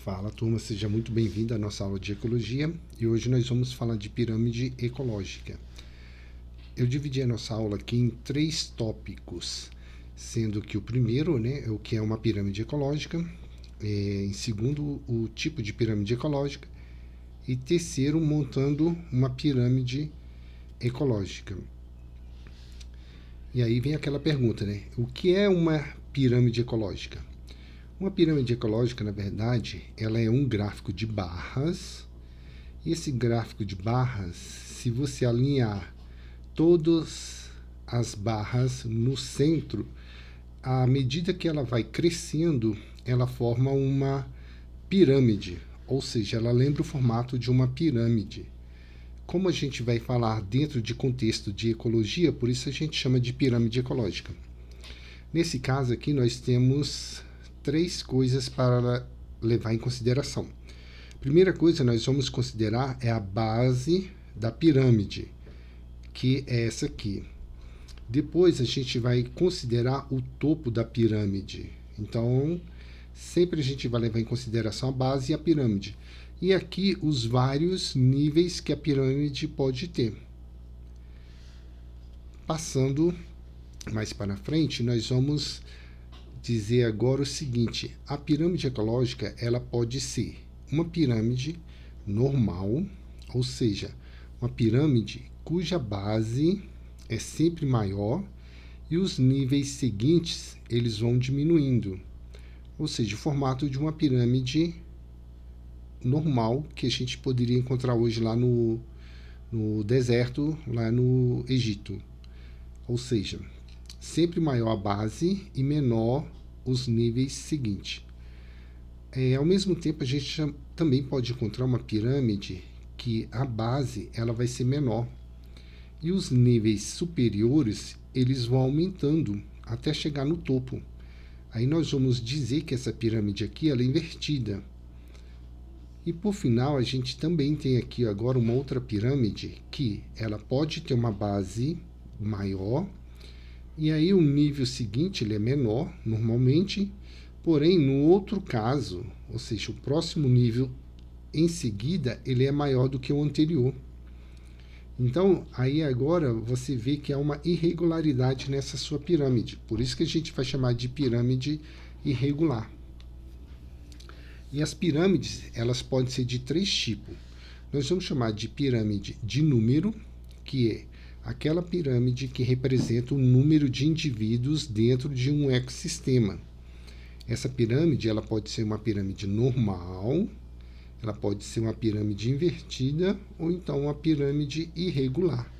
Fala, turma, seja muito bem-vindo à nossa aula de ecologia e hoje nós vamos falar de pirâmide ecológica. Eu dividi a nossa aula aqui em 3 tópicos, sendo que o primeiro, é o que é uma pirâmide ecológica, em segundo, o tipo de pirâmide ecológica e terceiro, montando uma pirâmide ecológica. E aí vem aquela pergunta, o que é uma pirâmide ecológica? Uma pirâmide ecológica, na verdade, ela é um gráfico de barras. E esse gráfico de barras, se você alinhar todas as barras no centro, à medida que ela vai crescendo, ela forma uma pirâmide, ou seja, ela lembra o formato de uma pirâmide. Como a gente vai falar dentro de contexto de ecologia, por isso a gente chama de pirâmide ecológica. Nesse caso aqui, nós temos 3 coisas para levar em consideração. Primeira coisa nós vamos considerar é a base da pirâmide, que é essa aqui. Depois a gente vai considerar o topo da pirâmide. Então, sempre a gente vai levar em consideração a base e a pirâmide. E aqui os vários níveis que a pirâmide pode ter. Passando mais para frente, nós vamos dizer agora o seguinte: a pirâmide ecológica ela pode ser uma pirâmide normal, ou seja, uma pirâmide cuja base é sempre maior e os níveis seguintes eles vão diminuindo, ou seja, o formato de uma pirâmide normal que a gente poderia encontrar hoje lá no deserto, lá no Egito, ou seja, sempre maior a base e menor os níveis seguintes. Ao mesmo tempo, a gente também pode encontrar uma pirâmide que a base ela vai ser menor e os níveis superiores eles vão aumentando até chegar no topo. Aí nós vamos dizer que essa pirâmide aqui ela é invertida. E por final, a gente também tem aqui agora uma outra pirâmide que ela pode ter uma base maior e aí o nível seguinte ele é menor, normalmente, porém no outro caso, ou seja, o próximo nível em seguida, ele é maior do que o anterior. Então, aí agora você vê que há uma irregularidade nessa sua pirâmide, por isso que a gente vai chamar de pirâmide irregular. E as pirâmides, elas podem ser de 3 tipos. Nós vamos chamar de pirâmide de número, que é aquela pirâmide que representa o número de indivíduos dentro de um ecossistema. Essa pirâmide ela pode ser uma pirâmide normal, ela pode ser uma pirâmide invertida ou então uma pirâmide irregular.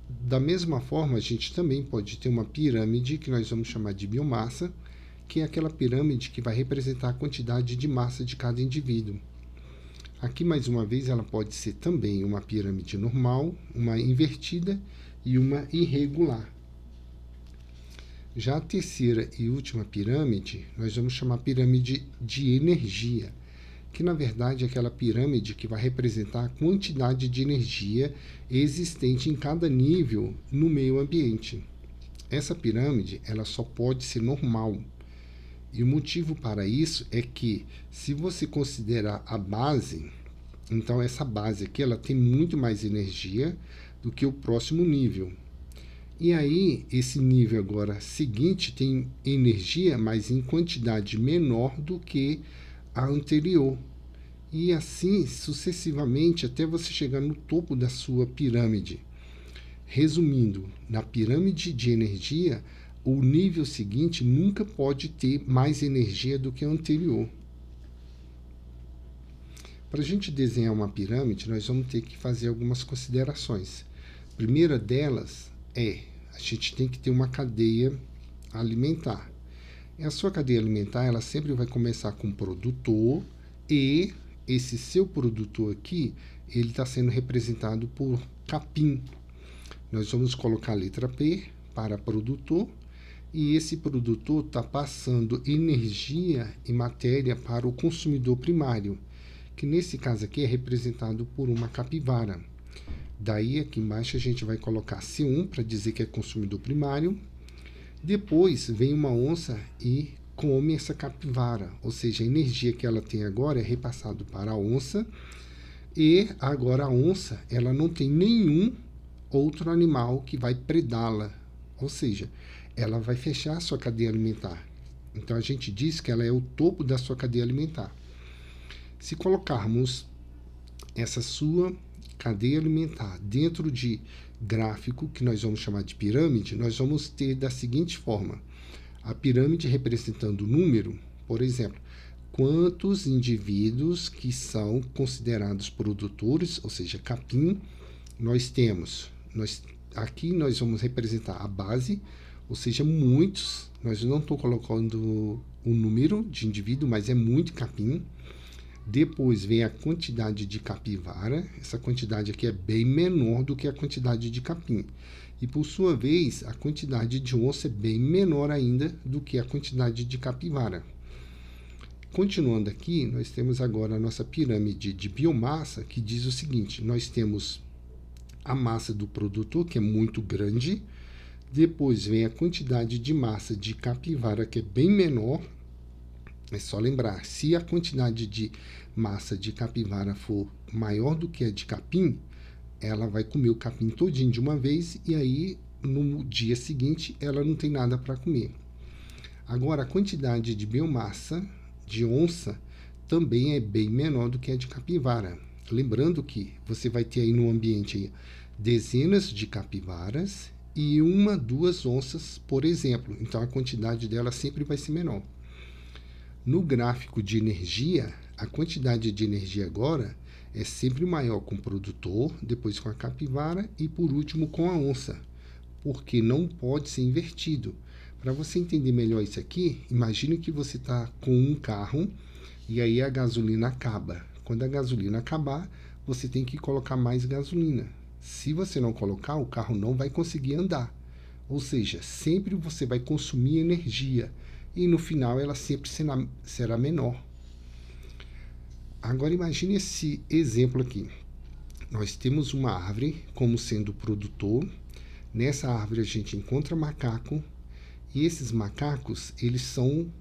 Da mesma forma, a gente também pode ter uma pirâmide que nós vamos chamar de biomassa, que é aquela pirâmide que vai representar a quantidade de massa de cada indivíduo. Aqui, mais uma vez, ela pode ser também uma pirâmide normal, uma invertida e uma irregular. Já a terceira e última pirâmide, nós vamos chamar pirâmide de energia, que na verdade é aquela pirâmide que vai representar a quantidade de energia existente em cada nível no meio ambiente. Essa pirâmide ela só pode ser normal. E o motivo para isso é que, se você considerar a base, então essa base aqui ela tem muito mais energia do que o próximo nível. E aí, esse nível agora seguinte tem energia, mas em quantidade menor do que a anterior. E assim sucessivamente até você chegar no topo da sua pirâmide. Resumindo, na pirâmide de energia, o nível seguinte nunca pode ter mais energia do que o anterior. Para a gente desenhar uma pirâmide, nós vamos ter que fazer algumas considerações. A primeira delas a gente tem que ter uma cadeia alimentar. E a sua cadeia alimentar, ela sempre vai começar com produtor e esse seu produtor aqui, ele está sendo representado por capim. Nós vamos colocar a letra P para produtor. E esse produtor está passando energia e matéria para o consumidor primário, que nesse caso aqui é representado por uma capivara. Daí aqui embaixo a gente vai colocar C1 para dizer que é consumidor primário. Depois vem uma onça e come essa capivara, ou seja, a energia que ela tem agora é repassada para a onça, e agora a onça ela não tem nenhum outro animal que vai predá-la, ou seja, ela vai fechar a sua cadeia alimentar. Então a gente diz que ela é o topo da sua cadeia alimentar. Se colocarmos essa sua cadeia alimentar dentro de gráfico, que nós vamos chamar de pirâmide, nós vamos ter da seguinte forma: a pirâmide representando o número, por exemplo, quantos indivíduos que são considerados produtores, ou seja, capim, nós temos. Aqui nós vamos representar a base, ou seja, muitos. Nós não estou colocando o número de indivíduo, mas é muito capim. Depois vem a quantidade de capivara. Essa quantidade aqui é bem menor do que a quantidade de capim. E, por sua vez, a quantidade de onça é bem menor ainda do que a quantidade de capivara. Continuando aqui, nós temos agora a nossa pirâmide de biomassa, que diz o seguinte: nós temos a massa do produtor, que é muito grande. Depois vem a quantidade de massa de capivara, que é bem menor. É só lembrar, se a quantidade de massa de capivara for maior do que a de capim, ela vai comer o capim todinho de uma vez, e aí no dia seguinte ela não tem nada para comer. Agora, a quantidade de biomassa de onça também é bem menor do que a de capivara. Lembrando que você vai ter aí no ambiente aí dezenas de capivaras e 1, 2 onças, por exemplo. Então a quantidade dela sempre vai ser menor. No gráfico de energia, a quantidade de energia agora é sempre maior com o produtor, depois com a capivara e por último com a onça, porque não pode ser invertido. Para você entender melhor isso aqui, imagine que você está com um carro e aí a gasolina acaba. Quando a gasolina acabar, você tem que colocar mais gasolina. Se você não colocar, o carro não vai conseguir andar. Ou seja, sempre você vai consumir energia e no final ela sempre será menor. Agora imagine esse exemplo aqui. Nós temos uma árvore como sendo produtor. Nessa árvore a gente encontra macaco, e esses macacos, eles são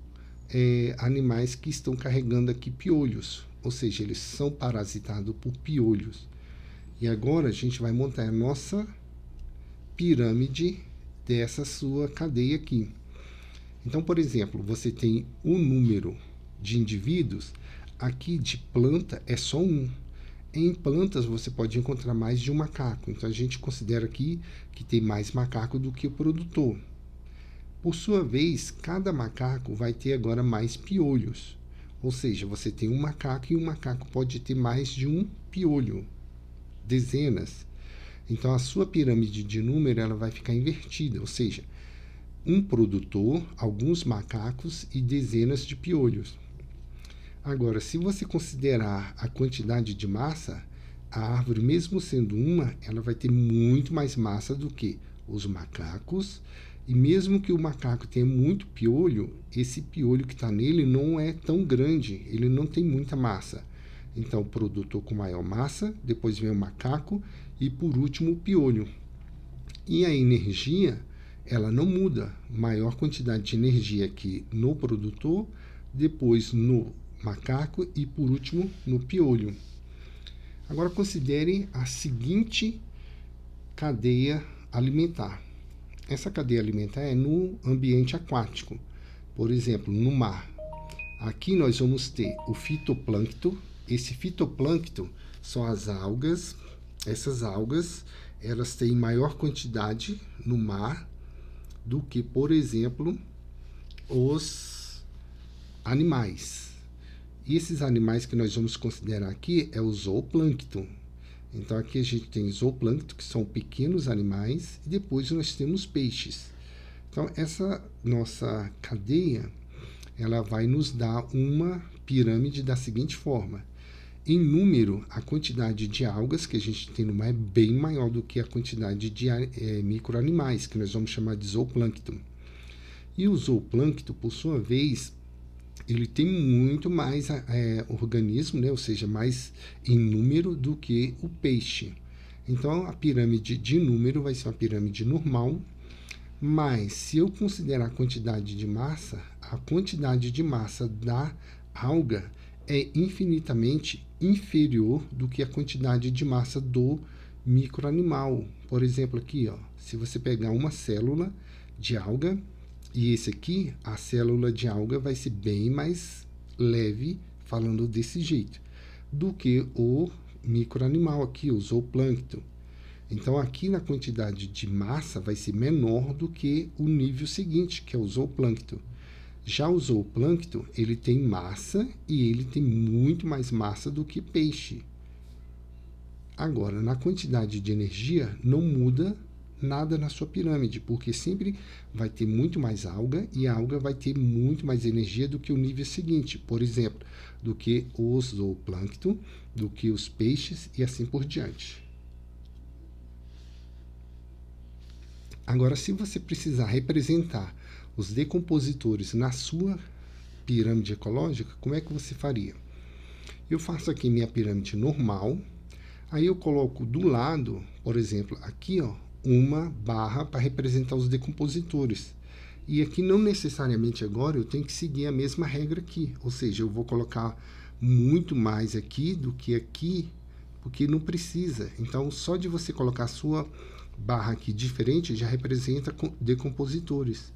animais que estão carregando aqui piolhos, ou seja, eles são parasitados por piolhos. E agora a gente vai montar a nossa pirâmide dessa sua cadeia aqui. Então, por exemplo, você tem um número de indivíduos, aqui de planta é só um. Em plantas você pode encontrar mais de um macaco, então a gente considera aqui que tem mais macaco do que o produtor. Por sua vez, cada macaco vai ter agora mais piolhos, ou seja, você tem um macaco e um macaco pode ter mais de um piolho, dezenas. Então a sua pirâmide de número ela vai ficar invertida, ou seja, um produtor, alguns macacos e dezenas de piolhos. Agora, se você considerar a quantidade de massa, a árvore, mesmo sendo uma, ela vai ter muito mais massa do que os macacos. E mesmo que o macaco tenha muito piolho, esse piolho que está nele não é tão grande, ele não tem muita massa. Então, o produtor com maior massa, depois vem o macaco e, por último, o piolho. E a energia, ela não muda. Maior quantidade de energia aqui no produtor, depois no macaco e, por último, no piolho. Agora, considere a seguinte cadeia alimentar. Essa cadeia alimentar é no ambiente aquático, por exemplo, no mar. Aqui nós vamos ter o fitoplâncton. Esse fitoplâncton são as algas. Essas algas, elas têm maior quantidade no mar do que, por exemplo, os animais. E esses animais que nós vamos considerar aqui é o zooplâncton. Então aqui a gente tem zooplâncton, que são pequenos animais, e depois nós temos peixes. Então essa nossa cadeia, ela vai nos dar uma pirâmide da seguinte forma. Em número, a quantidade de algas que a gente tem no mar é bem maior do que a quantidade de microanimais, que nós vamos chamar de zooplâncton. E o zooplâncton, por sua vez, ele tem muito mais organismo, né? Ou seja, mais em número do que o peixe. Então, a pirâmide de número vai ser uma pirâmide normal, mas se eu considerar a quantidade de massa, a quantidade de massa da alga é infinitamente inferior do que a quantidade de massa do microanimal. Por exemplo, aqui, ó, se você pegar uma célula de alga e esse aqui, a célula de alga vai ser bem mais leve, falando desse jeito, do que o microanimal aqui, o zooplâncton. Então, aqui na quantidade de massa vai ser menor do que o nível seguinte, que é o zooplâncton. Já o zooplâncton, ele tem massa e ele tem muito mais massa do que peixe. Agora, na quantidade de energia, não muda nada na sua pirâmide, porque sempre vai ter muito mais alga e a alga vai ter muito mais energia do que o nível seguinte, por exemplo, do que o zooplâncton, do que os peixes e assim por diante. Agora, se você precisar representar os decompositores na sua pirâmide ecológica, como é que você faria? Eu faço aqui minha pirâmide normal, aí eu coloco do lado, por exemplo, aqui, ó, uma barra para representar os decompositores. E aqui não necessariamente agora eu tenho que seguir a mesma regra aqui, ou seja, eu vou colocar muito mais aqui do que aqui, porque não precisa. Então, só de você colocar a sua barra aqui diferente já representa decompositores.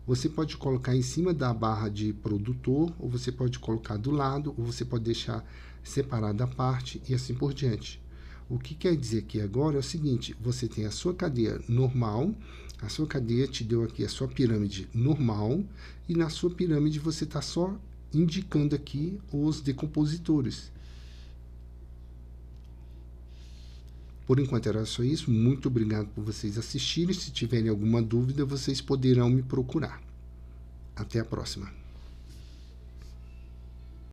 Você pode colocar em cima da barra de produtor, ou você pode colocar do lado, ou você pode deixar separada a parte e assim por diante. O que quer dizer aqui agora é o seguinte, você tem a sua cadeia normal, a sua cadeia te deu aqui a sua pirâmide normal, e na sua pirâmide você está só indicando aqui os decompositores. Por enquanto era só isso. Muito obrigado por vocês assistirem. Se tiverem alguma dúvida, vocês poderão me procurar. Até a próxima.